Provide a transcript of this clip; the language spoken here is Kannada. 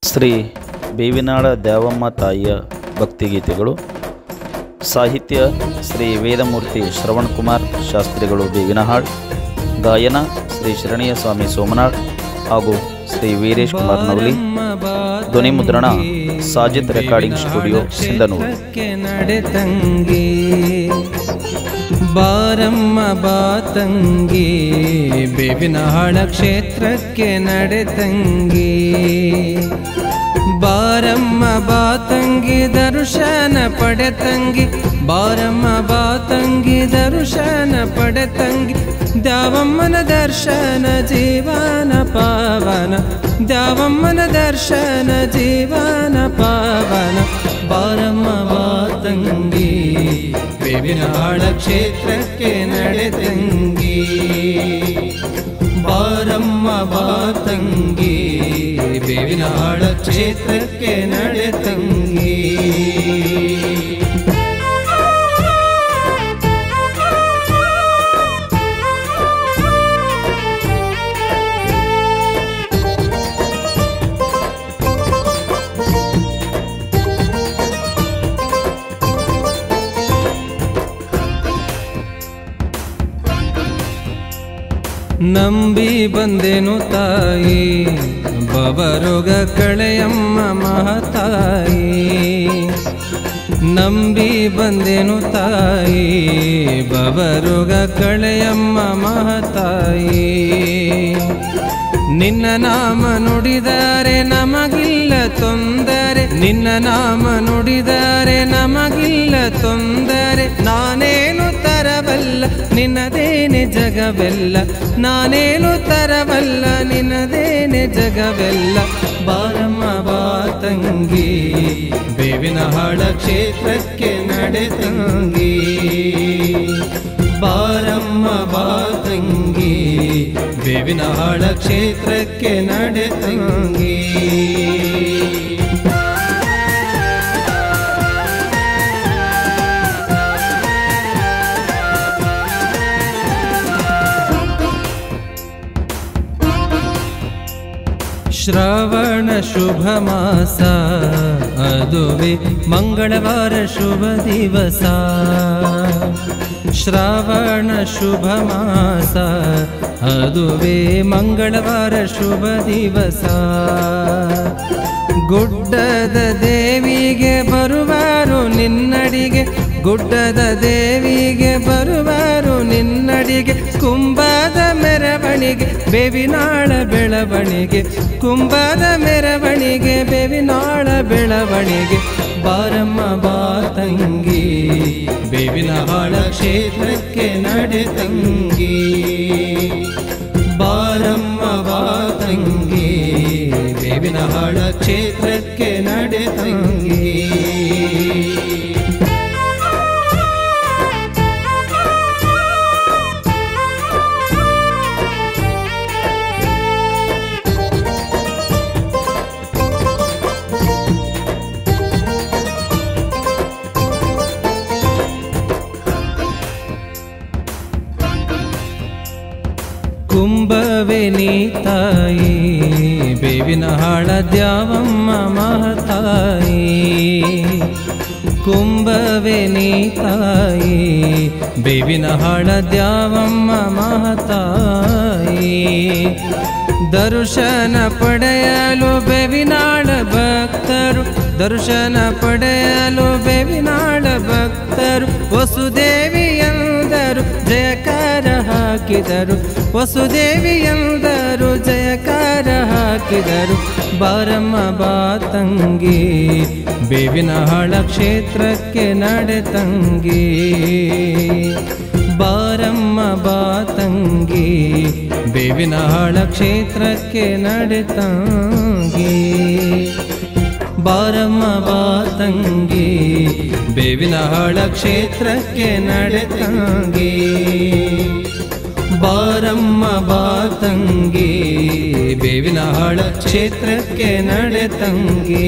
ಶ್ರೀ ಬೇವಿನಾಳ ದ್ಯಾವಮ್ಮ ತಾಯಿಯ ಭಕ್ತಿಗೀತೆಗಳು. ಸಾಹಿತ್ಯ ಶ್ರೀ ವೇದಮೂರ್ತಿ ಶ್ರವಣಕುಮಾರ್ ಶಾಸ್ತ್ರಿಗಳು ಬೇವಿನಹಾಳ್. ಗಾಯನ ಶ್ರೀ ಶರಣಯ್ಯ ಸ್ವಾಮಿ ಸೋಮನಾಳ್ ಹಾಗೂ ಶ್ರೀ ವೀರೇಶ್ ಕುಮಾರ್ ನವಲಿ. ಧ್ವನಿ ಮುದ್ರಣ ಸಾಜಿದ್ ರೆಕಾರ್ಡಿಂಗ್ ಸ್ಟುಡಿಯೋ ಸಿಂಧನೂರು. ಬಾರಮ್ಮ ಬಾತಂಗಿ ಬೇವಿನಹಾಳ ಕ್ಷೇತ್ರಕ್ಕೆ ನಡೆತಂಗಿ. ಬಾರಮ್ಮ ಬಾತಂಗಿ ದರ್ಶನ ಪಡೆತಂಗಿ. ಬಾರಮ್ಮ ಬಾತಂಗಿ ದರ್ಶನ ಪಡೆತಂಗಿ. ದ್ಯಾವಮ್ಮನ ದರ್ಶನ ಜೀವನ ಪಾವನ. ದ್ಯಾವಮ್ಮನ ದರ್ಶನ ಜೀವನ ಪಾವನ. ಬಾರಮ್ಮ ಬಾತಂಗಿ ಬೇವಿನಹಾಳ ಕ್ಷೇತ್ರಕ್ಕೆ ನಡೆತಂಗಿ. ಬಾರಮ್ಮ ಬಾತಂಗಿ ಬೇವಿನಹಾಳ ಕ್ಷೇತ್ರಕ್ಕೆ ನಡೆತಂಗಿ. ನಂಬಿ ಬಂದೆನು ತಾಯಿ ಬವರೋಗ ಕಳೆಯಮ್ಮ ಮಹತಾಯಿ. ನಂಬಿ ಬಂದೆನು ತಾಯಿ ಬವರೋಗ ಕಳೆಯಮ್ಮ ಮಹತಾಯಿ. ನಿನ್ನ ನಾಮ ನುಡಿದರೆ ನಮಗಿಲ್ಲ ತೊಂದರೆ. ನಿನ್ನ ನಾಮ ನುಡಿದರೆ ನಮಗಿಲ್ಲ ತೊಂದರೆ. ನಾನೇನು ತರಬಲ್ಲ ನಿನ್ನದೇನೆ ಜಗವೆಲ್ಲ. ನಾನೇನು ತರಬಲ್ಲ ನಿನ್ನದೇನೆ ಜಗವೆಲ್ಲ. ಬಾರಮ್ಮ ಬಾತಂಗಿ ಬೇವಿನಹಾಳ ಕ್ಷೇತ್ರಕ್ಕೆ ನಡೆತಂಗಿ. ಬಾರಮ್ಮ ಬಾತಂಗಿ ಬೇವಿನಹಾಳ ಕ್ಷೇತ್ರಕ್ಕೆ ನಡೆತಂಗಿ. ಶ್ರಾವಣ ಶುಭ ಮಾಸ ಅದುವೆ ಮಂಗಳವಾರ ಶುಭ ದಿವಸ. ಶ್ರಾವಣ ಶುಭ ಮಾಸ ಅದುವೆ ಮಂಗಳವಾರ ಶುಭ ದಿವಸ. ಗುಡ್ಡದ ದೇವಿಗೆ ಬರುವಾರು ನಿನ್ನಡಿಗೆ. ಗುಡ್ಡದ ದೇವಿಗೆ ಬರುವಾರು ನಿನ್ನಡಿಗೆ. ಕುಂಭದ ಮೆರವಣಿಗೆ ಬೇವಿನಾಳ ಬೆಳವಣಿಗೆ. ಕುಂಭದ ಮೆರವಣಿಗೆ ಬೇವಿನಾಳ ಬೆಳವಣಿಗೆ. ಬಾರಮ್ಮ ಬಾತಂಗಿ ಬೇವಿನಹಾಳ ಕ್ಷೇತ್ರಕ್ಕೆ ನಡೆತಂಗಿ. ಬಾರಮ್ಮ ಬಾತಂಗಿ ಬೇವಿನಹಾಳ ಕ್ಷೇತ್ರಕ್ಕೆ ನಡೆತಂಗಿ. ಕುಂಭವೇ ನೀ ತಾಯಿ ಬೇವಿನಹಾಳ ದ್ಯಾವಮ್ಮ ಮಹತಾಯಿ. ಕುಂಭವೇ ನೀ ತಾಯಿ ಬೇವಿನಹಾಳ ದ್ಯಾವಮ್ಮ ಮಹತಾಯಿ. ದರ್ಶನ ಪಡೆಯಲು ಬೇವಿನಾಳ ಭಕ್ತರು. ದರ್ಶನ ಪಡೆಯಲು ಬೇವಿನಾಳ ಭಕ್ತರು. ವಸುದೇವಿ ಎಂದರು ಜಯಕಾರ ಹಾಕಿದರು. ವಸುದೇವಿ ಎಂದರು ಜಯಕಾರ ಹಾಕಿದರು. ಬಾರಮ್ಮ ಬಾತಂಗಿ ಬೇವಿನಹಾಳ ಕ್ಷೇತ್ರಕ್ಕೆ ನಡೆತಂಗಿ. ಬಾರಮ್ಮ ಬಾತಂಗಿ ಬೇವಿನಹಾಳ ಕ್ಷೇತ್ರಕ್ಕೆ ನಡೆತಂಗಿ. ಬಾರಮ್ಮ ಬಾತಂಗಿ ಬೇವಿನಹಾಳ ಕ್ಷೇತ್ರಕ್ಕೆ ನಡೆತಂಗಿ. ಬಾರಮ್ಮ ಬಾತಂಗಿ ಬೇವಿನಹಾಳ ಕ್ಷೇತ್ರಕ್ಕೆ ನಡೆತಂಗಿ.